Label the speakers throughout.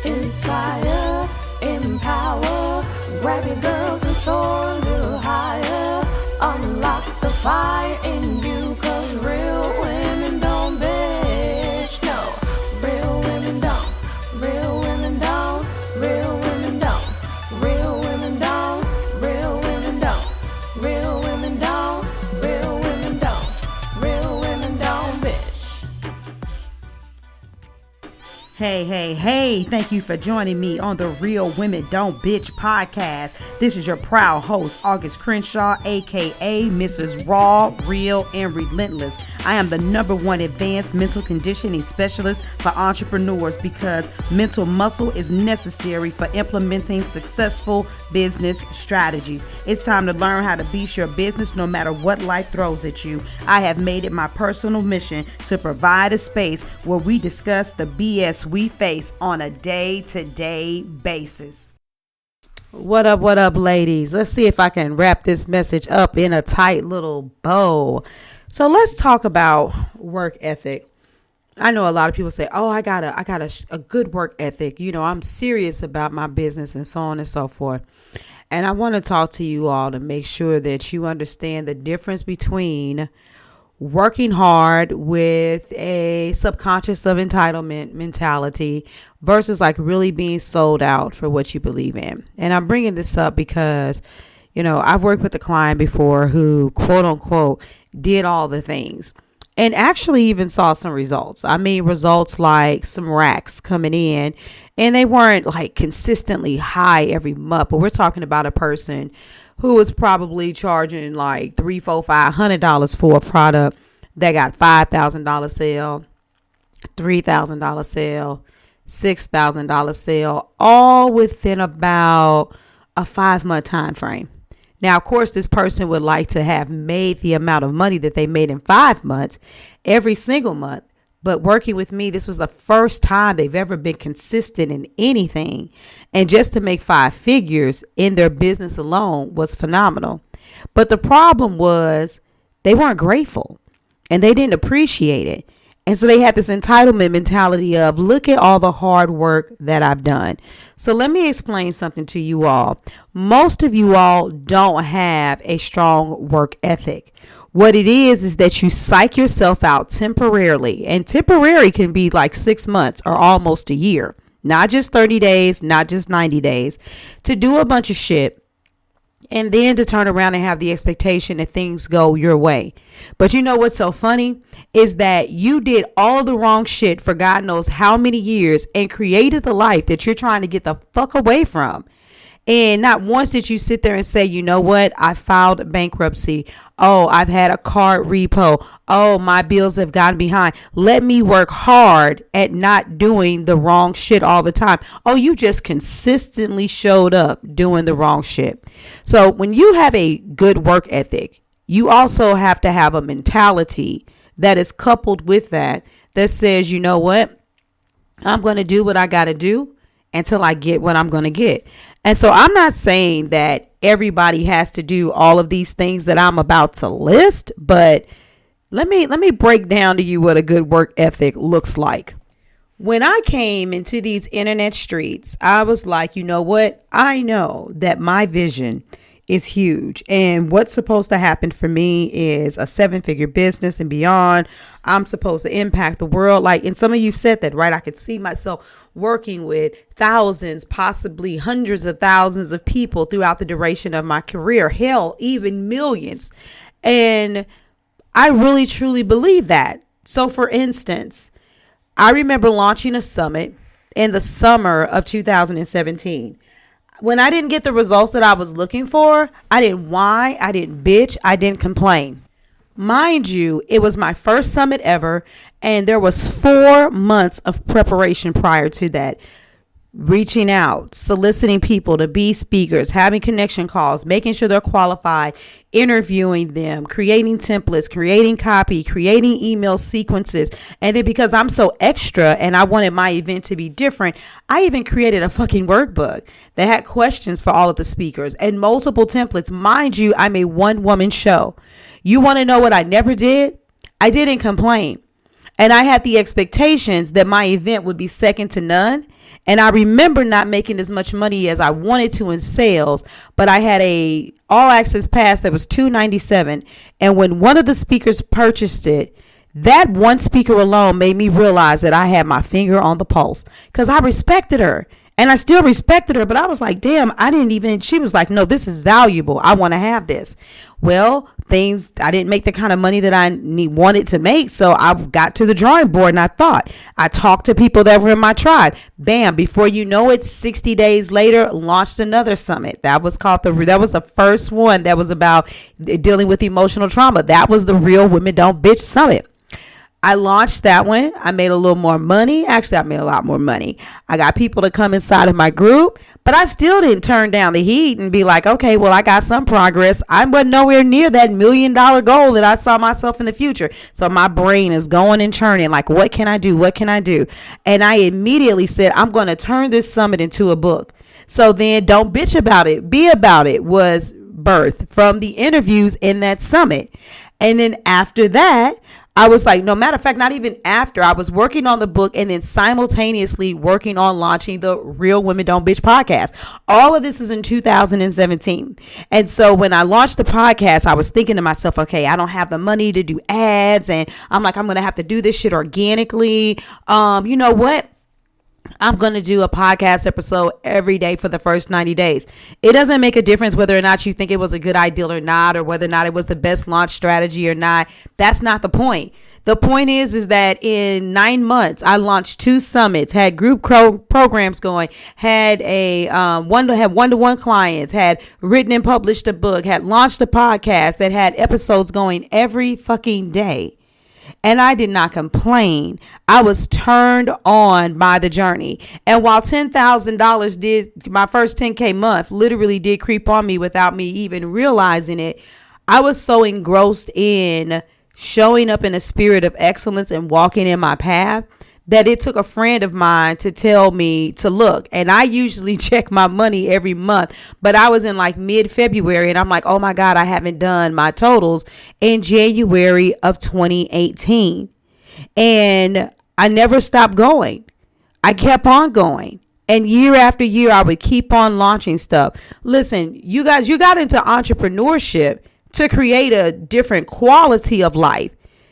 Speaker 1: inspire, empower, grab your girls and soar a little higher. Unlock the fire in you, cause real women don't bitch, no. Real women don't, real women don't, real women don't, real women don't, real women don't, real women don't, real women don't, real women don't bitch.
Speaker 2: Hey, thank you for joining me on the Real Women Don't Bitch podcast. This is your proud host, August Crenshaw, aka Mrs. Raw, Real, and Relentless. I am the #1 advanced mental conditioning specialist for entrepreneurs because mental muscle is necessary for implementing successful business strategies. It's time to learn how to beat your business no matter what life throws at you. I have made it my personal mission to provide a space where we discuss the BS we face on a day-to-day basis. What up, ladies? Let's see if I can wrap this message up in a tight little bow. So let's talk about work ethic. I know a lot of people say, oh, I got a good work ethic. You know, I'm serious about my business and so on and so forth. And I want to talk to you all to make sure that you understand the difference between working hard with a subconscious of entitlement mentality versus like really being sold out for what you believe in. And I'm bringing this up because, you know, I've worked with a client before who quote unquote did all the things and actually even saw some results. I mean, results like some racks coming in, and they weren't like consistently high every month, but we're talking about a person who was probably charging like $300, $400, $500 for a product that got $5,000 sale, $3,000 sale, $6,000 sale, all within about a 5-month time frame. Now, of course, this person would like to have made the amount of money that they made in 5 months every single month. But working with me, this was the first time they've ever been consistent in anything. And just to make 5 figures in their business alone was phenomenal. But the problem was they weren't grateful and they didn't appreciate it. And so they had this entitlement mentality of, look at all the hard work that I've done. So let me explain something to you all. Most of you all don't have a strong work ethic. What it is that you psych yourself out temporarily, and temporary can be like 6 months or almost a year, not just 30 days, not just 90 days, to do a bunch of shit and then to turn around and have the expectation that things go your way. But you know what's so funny is that you did all the wrong shit for God knows how many years and created the life that you're trying to get the fuck away from. And not once did you sit there and say, you know what? I filed bankruptcy. Oh, I've had a card repo. Oh, my bills have gotten behind. Let me work hard at not doing the wrong shit all the time. Oh, you just consistently showed up doing the wrong shit. So when you have a good work ethic, you also have to have a mentality that is coupled with that says, you know what? I'm going to do what I got to do until I get what I'm going to get. And so I'm not saying that everybody has to do all of these things that I'm about to list, but let me break down to you what a good work ethic looks like. When I came into these internet streets, I was like, you know what? I know that my vision is huge. And what's supposed to happen for me is a 7-figure business and beyond. I'm supposed to impact the world. Like, and some of you said that, right? I could see myself working with thousands, possibly hundreds of thousands of people throughout the duration of my career. Hell, even millions. And I really, truly believe that. So for instance, I remember launching a summit in the summer of 2017. When I didn't get the results that I was looking for, I didn't whine, I didn't bitch, I didn't complain. Mind you, it was my first summit ever, and there was 4 months of preparation prior to that. Reaching out, soliciting people to be speakers, having connection calls, making sure they're qualified, interviewing them, creating templates, creating copy, creating email sequences. And then because I'm so extra and I wanted my event to be different, I even created a fucking workbook that had questions for all of the speakers and multiple templates. Mind you, I'm a 1-woman show. You want to know what I never did? I didn't complain. And I had the expectations that my event would be second to none. And I remember not making as much money as I wanted to in sales, but I had a all access pass that was $297. And when one of the speakers purchased it, that one speaker alone made me realize that I had my finger on the pulse, because I respected her. And I still respected her, but I was like, damn, she was like, no, this is valuable. I want to have this. Well, I didn't make the kind of money that I wanted to make. So I got to the drawing board and I talked to people that were in my tribe. Bam, before you know it, 60 days later, launched another summit. That was the first one that was about dealing with emotional trauma. That was the Real Women Don't Bitch Summit. I launched that one. I made a little more money. Actually, I made a lot more money. I got people to come inside of my group, but I still didn't turn down the heat and be like, okay, well, I got some progress. I wasn't nowhere near that $1 million goal that I saw myself in the future. So my brain is going and churning like, what can I do? What can I do? And I immediately said, I'm going to turn this summit into a book. So then Don't Bitch About It, Be About It was birthed from the interviews in that summit. And then after that, I was like, no matter of fact, not even after, I was working on the book and then simultaneously working on launching the Real Women Don't Bitch podcast. All of this is in 2017. And so when I launched the podcast, I was thinking to myself, okay, I don't have the money to do ads. And I'm like, I'm going to have to do this shit organically. You know what? I'm going to do a podcast episode every day for the first 90 days. It doesn't make a difference whether or not you think it was a good idea or not, or whether or not it was the best launch strategy or not. That's not the point. The point is that in 9 months, I launched 2 summits, had group programs going, had one-to-one clients, had written and published a book, had launched a podcast that had episodes going every fucking day. And I did not complain. I was turned on by the journey. And while $10,000 did, my first 10K month literally did creep on me without me even realizing it, I was so engrossed in showing up in a spirit of excellence and walking in my path that it took a friend of mine to tell me to look. And I usually check my money every month, but I was in like mid-February and I'm like, oh my God, I haven't done my totals in January of 2018. And I never stopped going. I kept on going. And year after year, I would keep on launching stuff. Listen, you guys, you got into entrepreneurship to create a different quality of life.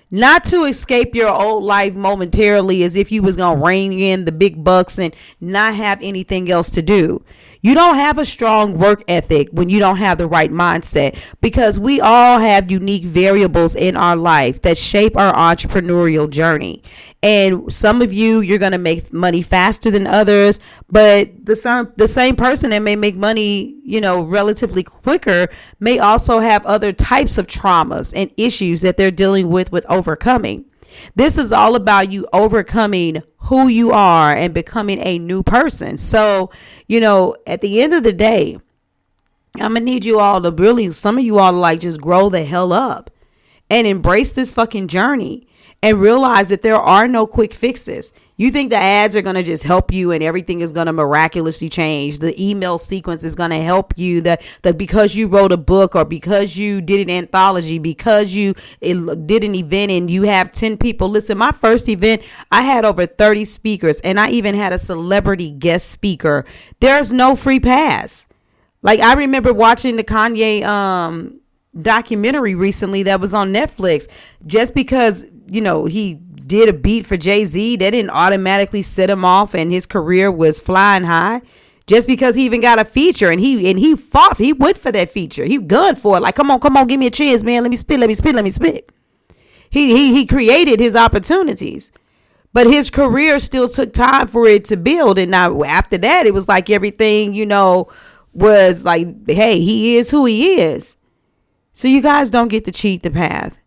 Speaker 2: Not to escape your old life momentarily as if you was going to rein in the big bucks and not have anything else to do. You don't have a strong work ethic when you don't have the right mindset, because we all have unique variables in our life that shape our entrepreneurial journey. And some of you're going to make money faster than others, but the same person that may make money, relatively quicker may also have other types of traumas and issues that they're dealing with overcoming. This is all about you overcoming who you are and becoming a new person. So, at the end of the day, I'm gonna need you all to really, some of you all to like just grow the hell up and embrace this fucking journey and realize that there are no quick fixes. You think the ads are going to just help you and everything is going to miraculously change. The email sequence is going to help you, that because you wrote a book or because you did an anthology, because you did an event and you have 10 people. Listen, my first event, I had over 30 speakers and I even had a celebrity guest speaker. There's no free pass. Like, I remember watching the Kanye documentary recently that was on Netflix. Just because, he did a beat for Jay-Z, that didn't automatically set him off and his career was flying high. Just because he even got a feature and he went for that feature. He gunned for it. Like, come on, give me a chance, man. Let me spit. He created his opportunities, but his career still took time for it to build. And now after that, it was like everything, was like, hey, he is who he is. So you guys don't get to cheat the path.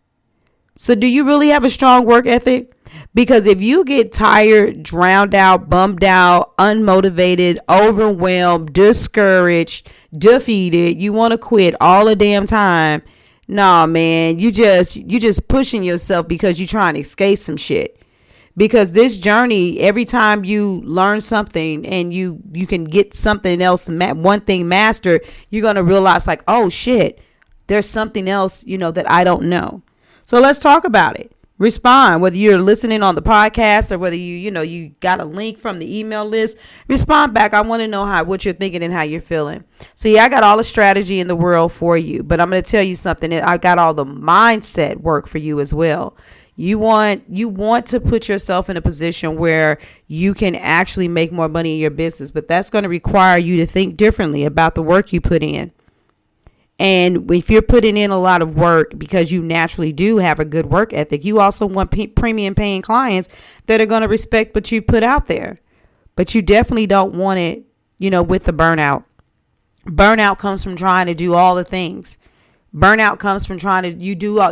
Speaker 2: So do you really have a strong work ethic? Because if you get tired, drowned out, bummed out, unmotivated, overwhelmed, discouraged, defeated, you want to quit all the damn time. Nah, man, you just pushing yourself because you're trying to escape some shit. Because this journey, every time you learn something and you can get something else, one thing mastered, you're going to realize like, oh shit, there's something else, that I don't know. So let's talk about it. Respond, whether you're listening on the podcast or whether you got a link from the email list. Respond back. I want to know what you're thinking and how you're feeling. So yeah, I got all the strategy in the world for you, but I'm going to tell you something. I got all the mindset work for you as well. You want to put yourself in a position where you can actually make more money in your business, but that's going to require you to think differently about the work you put in. And if you're putting in a lot of work because you naturally do have a good work ethic, you also want premium paying clients that are going to respect what you put out there. But you definitely don't want it, with the burnout. Burnout comes from trying to do all the things. Burnout comes from trying to do all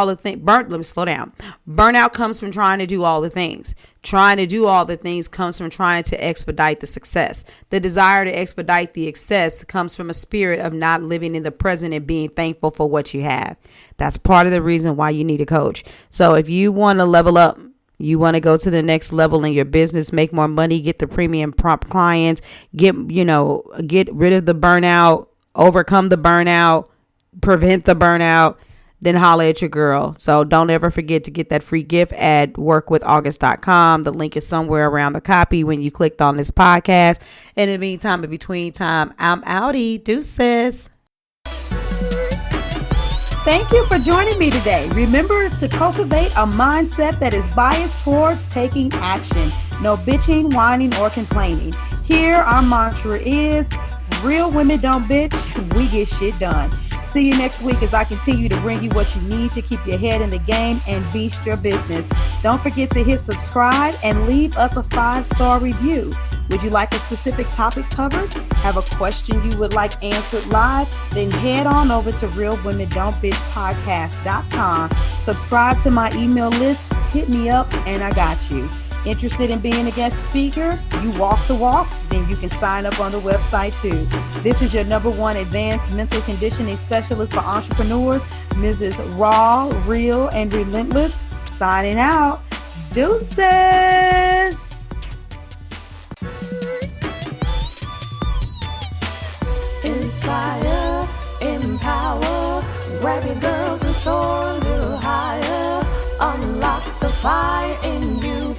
Speaker 2: the things. Let me slow down. Burnout comes from trying to do all the things. Trying to do all the things comes from trying to expedite the success. The desire to expedite the excess comes from a spirit of not living in the present and being thankful for what you have. That's part of the reason why you need a coach. So if you want to level up, you want to go to the next level in your business, make more money, get the premium prompt clients, get rid of the burnout, overcome the burnout, prevent the burnout, then holla at your girl. So don't ever forget to get that free gift at workwithaugust.com. The link is somewhere around the copy when you clicked on this podcast. And in the meantime, in between time, I'm outie. Deuces. Thank you for joining me today. Remember to cultivate a mindset that is biased towards taking action. No bitching, whining, or complaining. Here, our mantra is, real women don't bitch, we get shit done. See you next week as I continue to bring you what you need to keep your head in the game and beast your business. Don't forget to hit subscribe and leave us a 5-star review. Would you like a specific topic covered? Have a question you would like answered live? Then head on over to realwomendon'tbitchpodcast.com. Subscribe to my email list, hit me up, and I got you. Interested in being a guest speaker? You walk the walk? Then you can sign up on the website too. This is your #1 advanced mental conditioning specialist for entrepreneurs, Mrs. Raw, Real, and Relentless. Signing out. Deuces.
Speaker 1: Inspire, empower, grab your girls and soar a little higher. Unlock the fire in you.